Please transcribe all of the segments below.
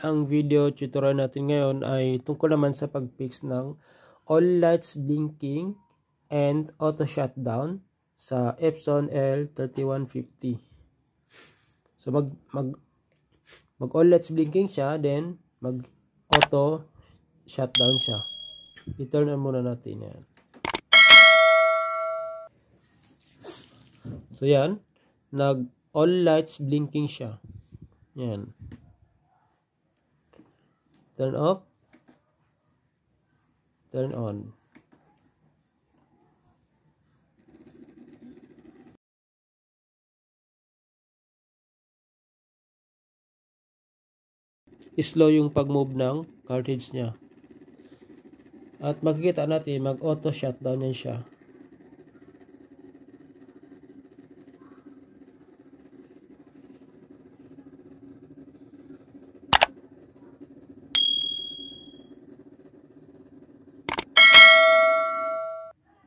ang video tutorial natin ngayon ay tungkol naman sa pag-fix ng all lights blinking and auto shutdown sa Epson L3150. So mag all lights blinking siya, then mag auto shutdown siya. I-turn on muna natin yan. So yan, nag all lights blinking siya. Yan. Turn off. Turn on. Slow yung pag-move ng cartridge niya. At makikita natin, mag-auto shutdown yan siya.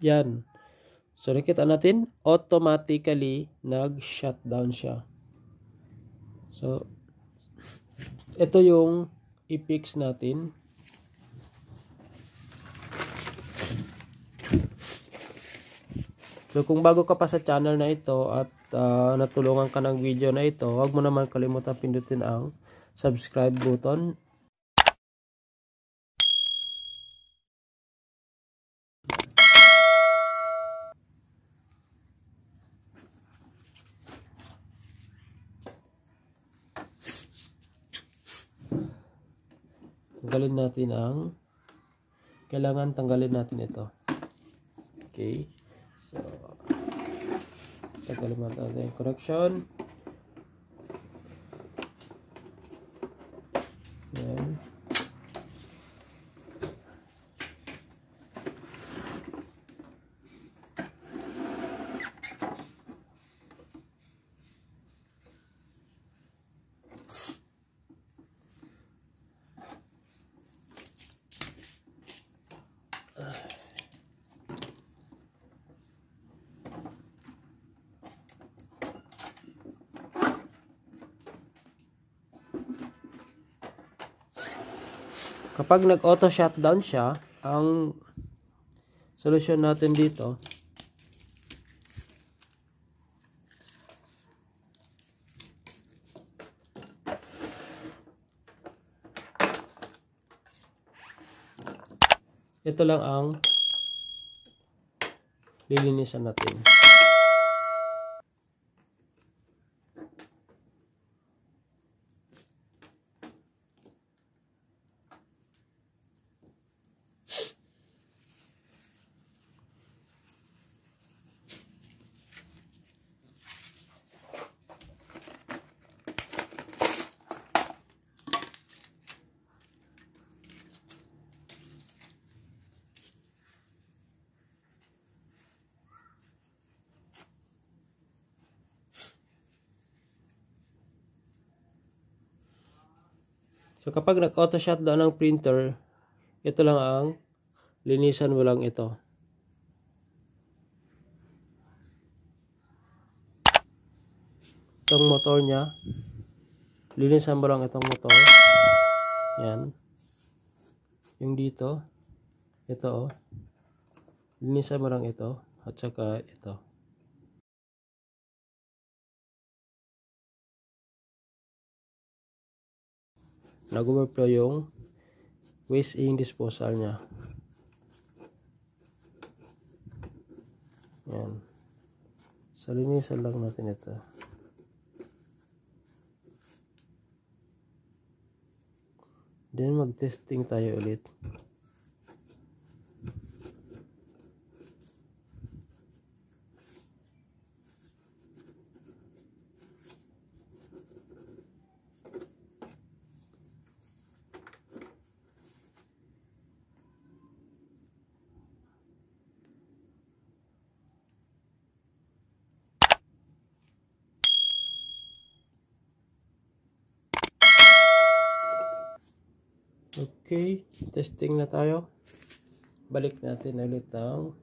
Yan. So, nakita natin, automatically nag-shutdown siya. So, ito yung i-fix natin. So, kung bago ka pa sa channel na ito at natulungan ka ng video na ito, huwag mo naman kalimutan pindutin ang subscribe button. Tanggalin natin kailangan tanggalin natin ito. Okay. So, tanggalin natin yung connection. Yan. Kapag nag-auto shutdown siya, ang solusyon natin dito, ito lang ang lilinisan natin. So, kapag nag-auto shutdown ng printer, ito lang ang linisan mo lang ito. Itong motor niya, linisan mo lang itong motor. Yan. Yung dito, ito oh. Linisan mo lang ito, at saka ito. Nag-overflow yung waste ink disposal niya. Yan. So, linisan lang natin ito. Then, mag-testing tayo ulit. Okay, testing na tayo. Balik natin ulit ang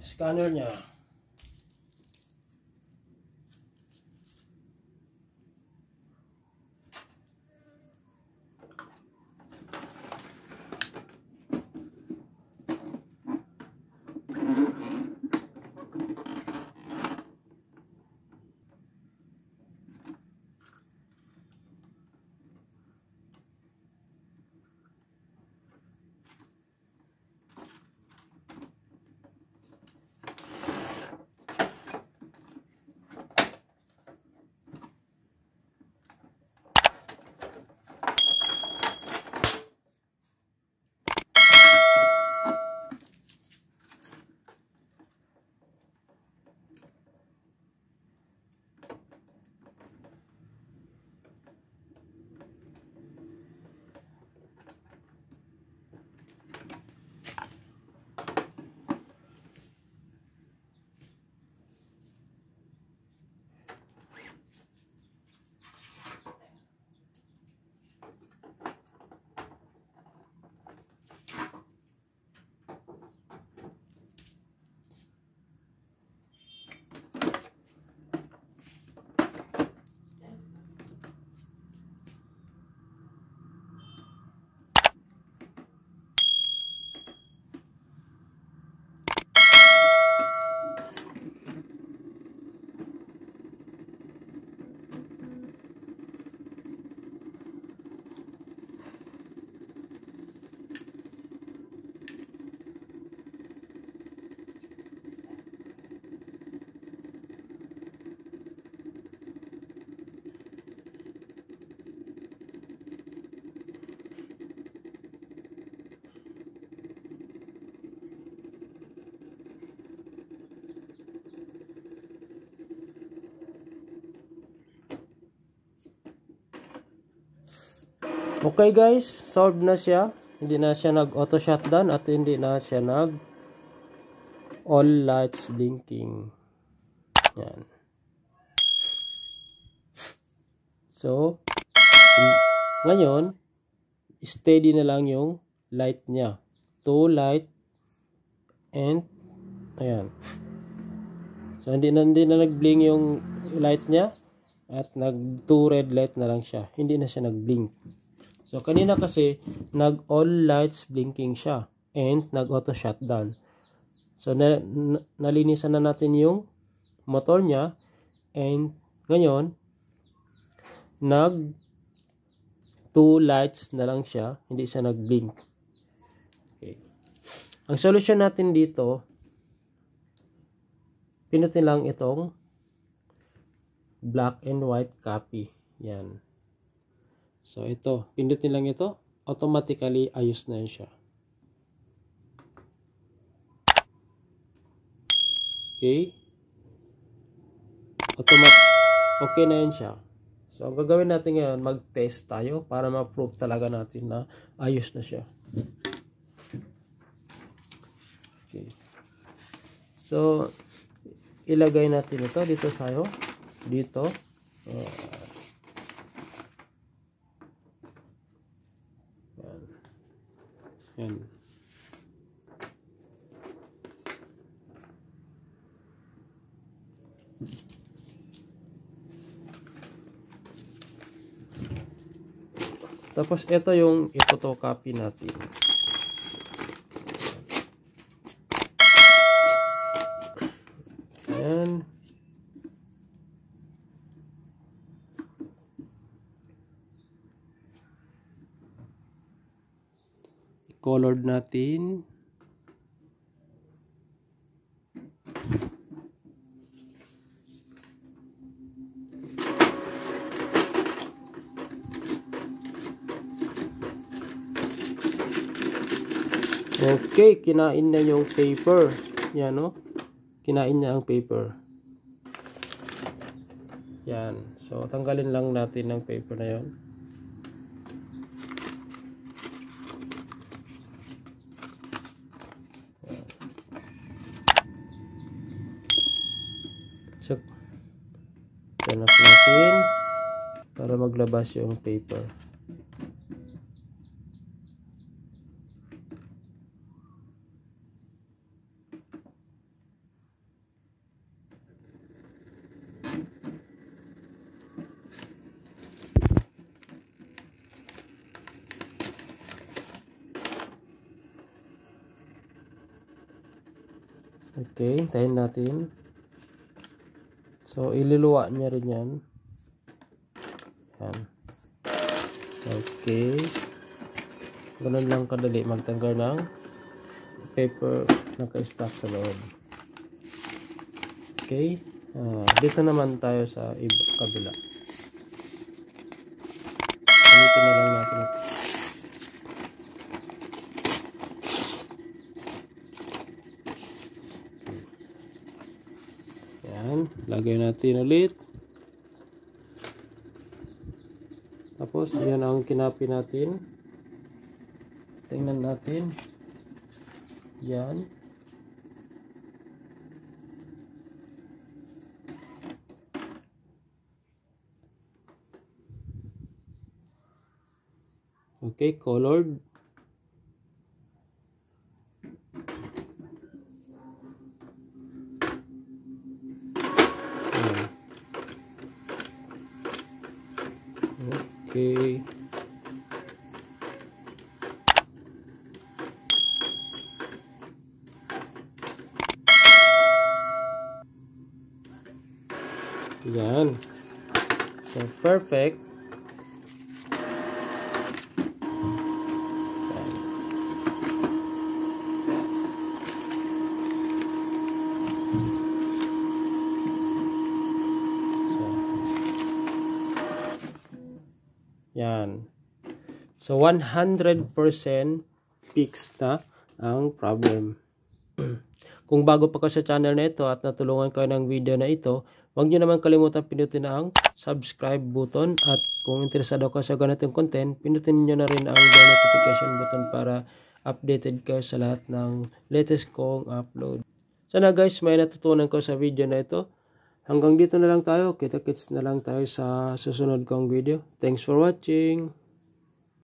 scanner niya. Okay guys, solved na siya. Hindi na siya nag-auto shutdown at hindi na siya nag all lights blinking. Yan. So, ngayon, steady na lang yung light niya. 2 light and ayan. So, hindi na nag-blink yung light niya at nag 2 red light na lang siya. Hindi na siya nag-blink. So, kanina kasi, nag-all lights blinking siya and nag-auto shutdown. So, nalinisan na natin yung motor niya and ngayon, nag 2 lights na lang siya, hindi siya nag-blink. Okay. Ang solution natin dito, pinutin lang itong black and white copy. Yan. So, ito. Pindutin lang ito. Automatically, ayos na yun siya. Okay. Okay na yun siya. So, ang gagawin natin ngayon, mag-test tayo para ma-prove talaga natin na ayos na siya. Okay. So, ilagay natin ito dito sa'yo. Dito. Yan. Tapos ito yung i-photocopy natin. Ayan. I-colored natin. Okay, kinain na yung paper. Yan, no? Kinain niya ang paper. Yan. So, tanggalin lang natin ang paper na yon. So, turn off natin para maglabas yung paper. Okay, tayin natin. So, iluluwa niya rin yan. Yan. Okay. Ganun lang kadali magtanggal ng paper naka-stack sa loob. Okay. Dito naman tayo sa kabila. Gamitin na lang natin ito. Lagay natin ulit. Tapos, yan ang kinapi natin. Tingnan natin. Yan. Okay, colored. Okay. Yan. So, perfect. Yan. So, 100% fixed na ang problem. Kung bago pa ka sa channel na ito at natulungan kayo ng video na ito, huwag nyo naman kalimutan pinutin ang subscribe button at kung interesado ka sa ganitong content, pinutin nyo na rin ang bell notification button para updated kayo sa lahat ng latest kong upload. Sana guys, may natutunan ko sa video na ito. Hanggang dito na lang tayo. Kita-kits na lang tayo sa susunod kong video. Thanks for watching!